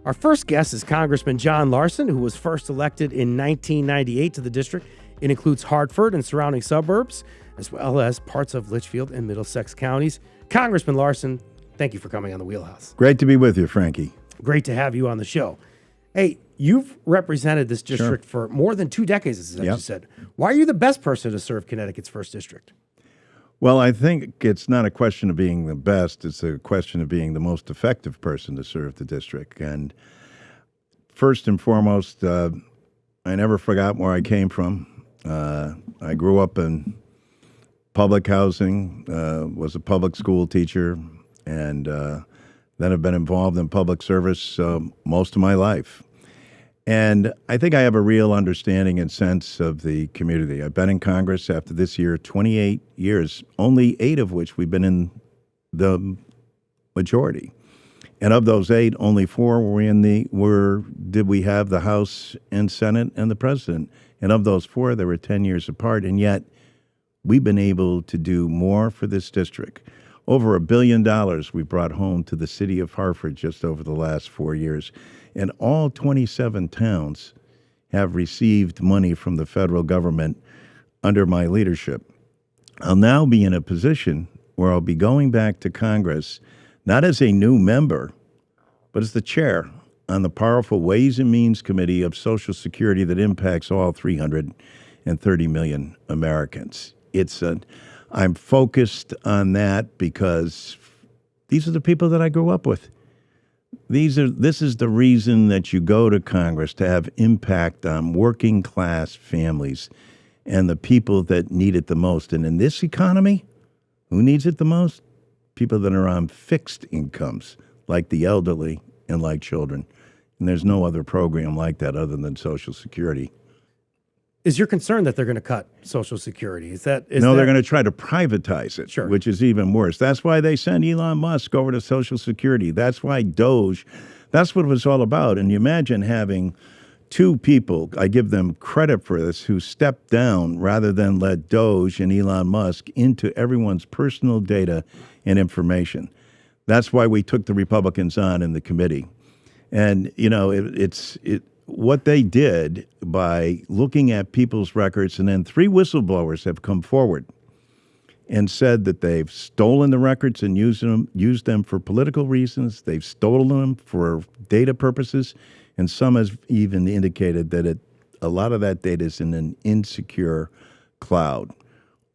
Our first guest is Congressman John Larson, who was first elected in 1998 to the district. It includes Hartford and surrounding suburbs, as well as parts of Litchfield and Middlesex counties. Congressman Larson, thank you for coming on the Wheelhouse. Great to be with you, Frankie. Great to have you on the show. Hey, you've represented this district for more than 2 decades, as you said. Why are you the best person to serve Connecticut's 1st District? Well, I think it's not a question of being the best. It's a question of being the most effective person to serve the district. And first and foremost, I never forgot where I came from. I grew up in public housing, was a public school teacher, and then have been involved in public service most of my life. And I think I have a real understanding and sense of the community. I've been in Congress after this year 28 years, only 8 of which we've been in the majority. And of those 8, only 4 did we have the House and Senate and the President. And of those 4, they were 10 years apart. And yet we've been able to do more for this district. Over $1 billion we brought home to the city of Hartford just over the last 4 years. And all 27 towns have received money from the federal government under my leadership. I'll now be in a position where I'll be going back to Congress, not as a new member, but as the chair on the powerful Ways and Means Committee of Social Security that impacts all 330 million Americans. I'm focused on that because these are the people that I grew up with. This is the reason that you go to Congress, to have impact on working class families and the people that need it the most. And in this economy, who needs it the most? People that are on fixed incomes, like the elderly and like children. And there's no other program like that other than Social Security. Is your concern that they're going to cut Social Security? They're going to try to privatize it, which is even worse. That's why they sent Elon Musk over to Social Security. That's why Doge, that's what it was all about. And you imagine having 2 people, I give them credit for this, who stepped down rather than let Doge and Elon Musk into everyone's personal data and information. That's why we took the Republicans on in the committee. And, you know, what they did by looking at people's records, and then 3 whistleblowers have come forward and said that they've stolen the records and used them for political reasons. They've stolen them for data purposes, and some have even indicated that a lot of that data is in an insecure cloud.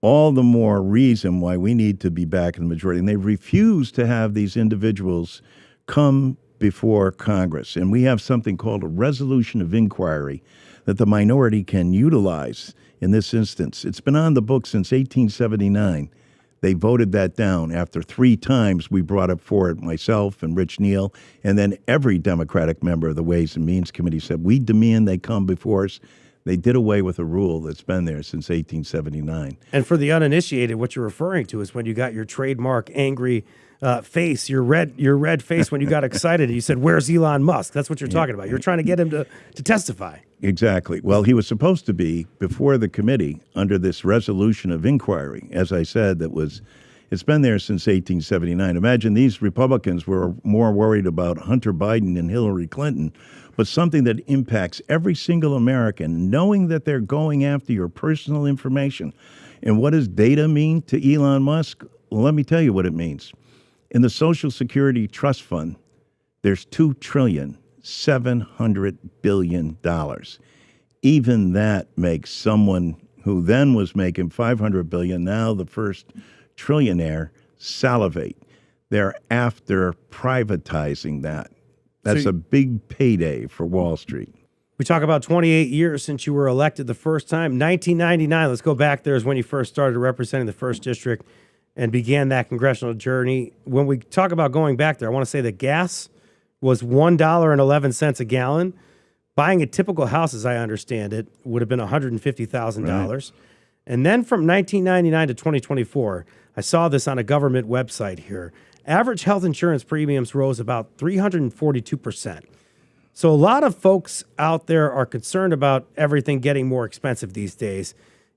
All the more reason why we need to be back in the majority. And they refuse to have these individuals come before Congress. And we have something called a resolution of inquiry that the minority can utilize in this instance. It's been on the books since 1879. They voted that down after 3 times we brought up for it, myself and Rich Neal, and then every Democratic member of the Ways and Means Committee said, we demand they come before us. They did away with a rule that's been there since 1879. And for the uninitiated, what you're referring to is when you got your trademark angry face, your red face when you got excited and you said, where's Elon Musk? That's what you're talking about. You're trying to get him to testify. Exactly. Well, he was supposed to be before the committee under this resolution of inquiry. As I said, it's been there since 1879. Imagine these Republicans were more worried about Hunter Biden and Hillary Clinton, but something that impacts every single American, knowing that they're going after your personal information. And what does data mean to Elon Musk? Well, let me tell you what it means. In the Social Security Trust Fund, there's $2.7 trillion. Even that makes someone who then was making $500 billion, now the first trillionaire, salivate. They're after privatizing that. That's a big payday for Wall Street. We talk about 28 years since you were elected the first time. 1999, let's go back there, is when you first started representing the 1st District and began that congressional journey. When we talk about going back there, I want to say that gas was $1.11 a gallon. Buying a typical house, as I understand it, would have been $150,000. Right. And then from 1999 to 2024, I saw this on a government website here. Average health insurance premiums rose about 342%. So a lot of folks out there are concerned about everything getting more expensive these days.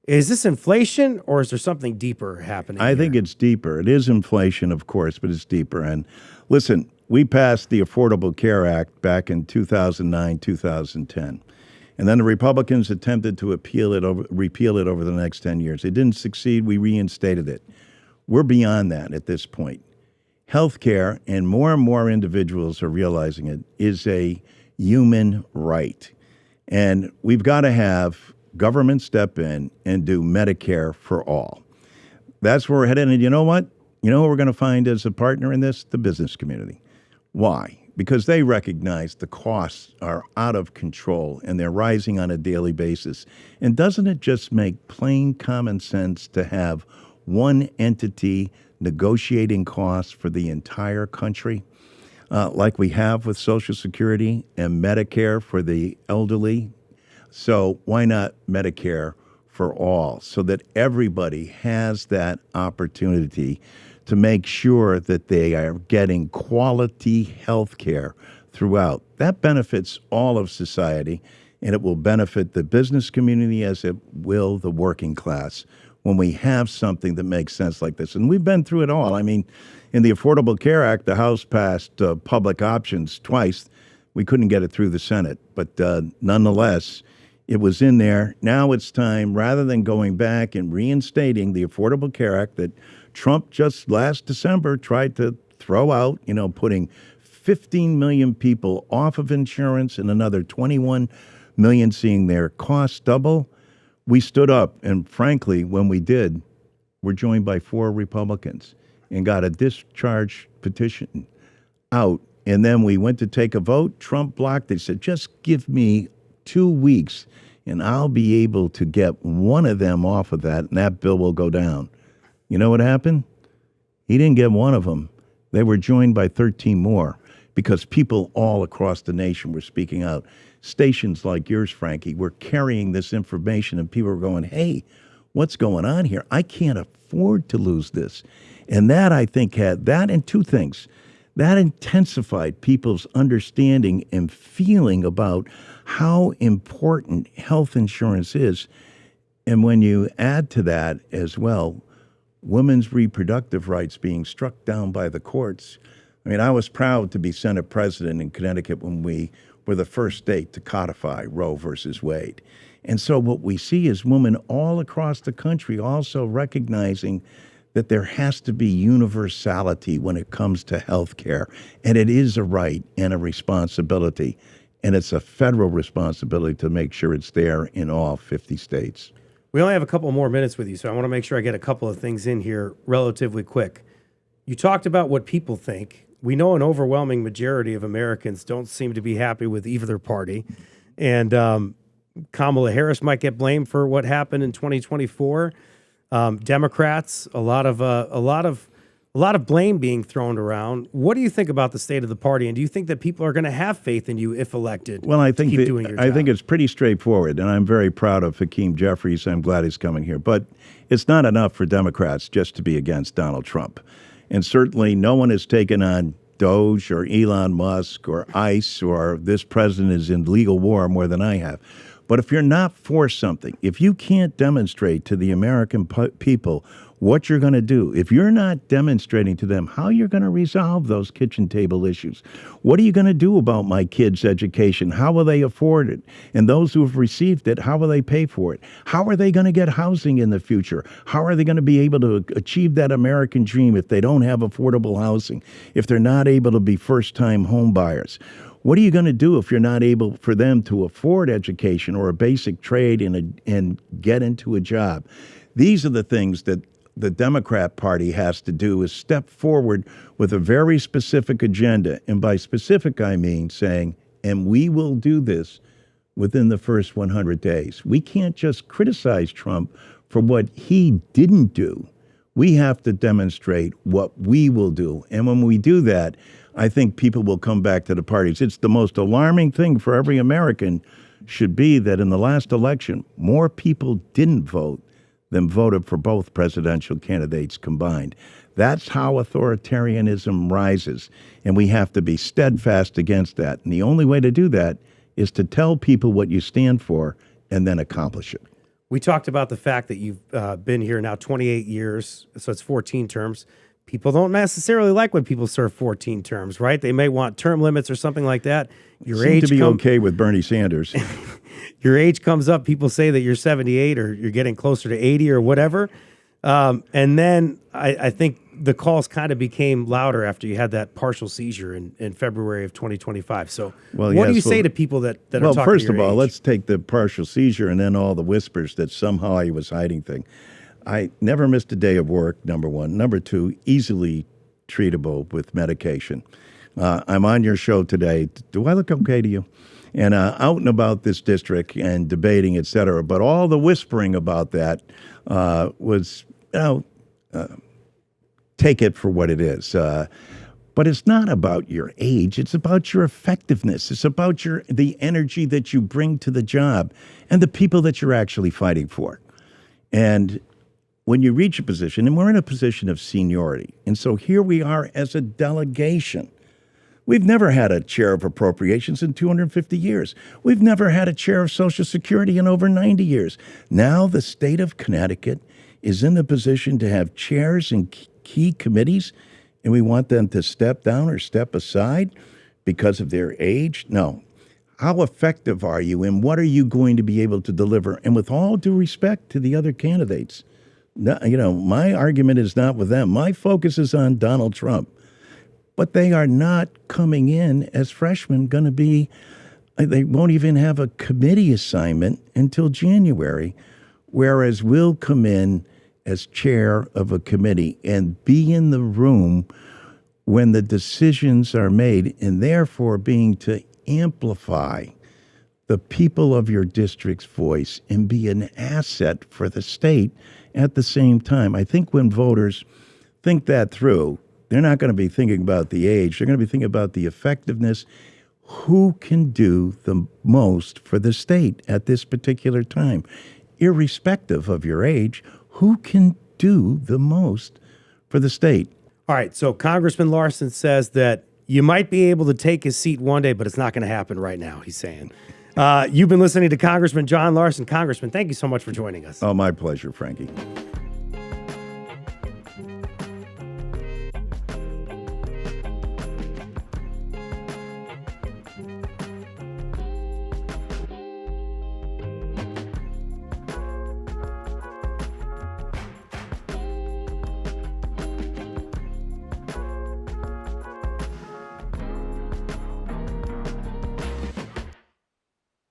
Is this inflation, or is there something deeper happening? I think it's deeper. It is inflation, of course, but it's deeper. And listen, we passed the Affordable Care Act back in 2009, 2010. And then the Republicans attempted to repeal it over the next 10 years. It didn't succeed. We reinstated it. We're beyond that at this point. Healthcare, and more individuals are realizing it, is a human right. And we've got to have government step in and do Medicare for all. That's where we're headed. And you know what? You know who we're going to find as a partner in this? The business community. Why? Because they recognize the costs are out of control and they're rising on a daily basis. And doesn't it just make plain common sense to have one entity negotiating costs for the entire country, like we have with Social Security and Medicare for the elderly? So why not Medicare for all, so that everybody has that opportunity to make sure that they are getting quality health care throughout? That benefits all of society, and it will benefit the business community as it will the working class when we have something that makes sense like this. And we've been through it all. I mean, in the Affordable Care Act, the House passed public options twice. We couldn't get it through the Senate, but nonetheless, it was in there. Now it's time, rather than going back and reinstating the Affordable Care Act that Trump just last December tried to throw out, putting 15 million people off of insurance and another 21 million seeing their costs double. We stood up, and frankly, when we did, we're joined by 4 Republicans and got a discharge petition out. And then we went to take a vote. Trump blocked it. He said, just give me 2 weeks, and I'll be able to get one of them off of that, and that bill will go down. You know what happened? He didn't get one of them. They were joined by 13 more because people all across the nation were speaking out. Stations like yours, Frankie, were carrying this information, and people were going, hey, what's going on here? I can't afford to lose this. And that, I think, had that and 2 things. That intensified people's understanding and feeling about how important health insurance is. And when you add to that as well, women's reproductive rights being struck down by the courts. I mean, I was proud to be Senate president in Connecticut when we were the first state to codify Roe versus Wade. And so what we see is women all across the country also recognizing that there has to be universality when it comes to health care. And it is a right and a responsibility. And it's a federal responsibility to make sure it's there in all 50 states. We only have a couple more minutes with you, so I want to make sure I get a couple of things in here relatively quick. You talked about what people think. We know an overwhelming majority of Americans don't seem to be happy with either party. And Kamala Harris might get blamed for what happened in 2024. Democrats, a lot of blame being thrown around. What do you think about the state of the party, and do you think that people are going to have faith in you if elected? Well, I think to keep doing your job? I think it's pretty straightforward, and I'm very proud of Hakeem Jeffries. I'm glad he's coming here, but it's not enough for Democrats just to be against Donald Trump, and certainly no one has taken on Doge or Elon Musk or ICE or this president is in legal war more than I have. But if you're not for something, if you can't demonstrate to the American people what you're going to do, if you're not demonstrating to them how you're going to resolve those kitchen table issues, what are you going to do about my kids' education? How will they afford it? And those who have received it, how will they pay for it? How are they going to get housing in the future? How are they going to be able to achieve that American dream if they don't have affordable housing, if they're not able to be first-time home buyers? What are you going to do if you're not able for them to afford education or a basic trade and get into a job? These are the things that the Democrat Party has to do, is step forward with a very specific agenda. And by specific, I mean saying, and we will do this within the first 100 days. We can't just criticize Trump for what he didn't do. We have to demonstrate what we will do. And when we do that, I think people will come back to the parties. It's the most alarming thing for every American should be that in the last election, more people didn't vote than voted for both presidential candidates combined. That's how authoritarianism rises, and we have to be steadfast against that. And the only way to do that is to tell people what you stand for and then accomplish it. We talked about the fact that you've been here now 28 years, so it's 14 terms. people don't necessarily like when people serve 14 terms, right? They may want term limits or something like that. Your Seem age to be okay with Bernie Sanders. your age comes up, people say that you're 78 or you're getting closer to 80 or whatever. And then I think the calls kind of became louder after you had that partial seizure in February of 2025. So what do you say to people that are talking Well, first to of your all, age? let's take the partial seizure and then all the whispers that somehow he was hiding things. I never missed a day of work, number one. Number two, easily treatable with medication. I'm on your show today. Do I look okay to you? And out and about this district and debating, et cetera. But all the whispering about that was, take it for what it is. But it's not about your age. It's about your effectiveness. It's about the energy that you bring to the job and the people that you're actually fighting for. And when you reach a position, and we're in a position of seniority, and so here we are as a delegation. We've never had a chair of appropriations in 250 years. We've never had a chair of Social Security in over 90 years. Now the state of Connecticut is in the position to have chairs in key committees, and we want them to step down or step aside because of their age? No. How effective are you, and what are you going to be able to deliver? And with all due respect to the other candidates, my argument is not with them. My focus is on Donald Trump. But they are not coming in as freshmen going to be, they won't even have a committee assignment until January, whereas we'll come in as chair of a committee and be in the room when the decisions are made, and therefore being to amplify the people of your district's voice and be an asset for the state at the same time. I think when voters think that through, they're not going to be thinking about the age. They're going to be thinking about the effectiveness. Who can do the most for the state at this particular time? Irrespective of your age, who can do the most for the state? All right, so Congressman Larson says that you might be able to take his seat one day, but it's not going to happen right now, he's saying. You've been listening to Congressman John Larson. Congressman, thank you so much for joining us. Oh, my pleasure, Frankie.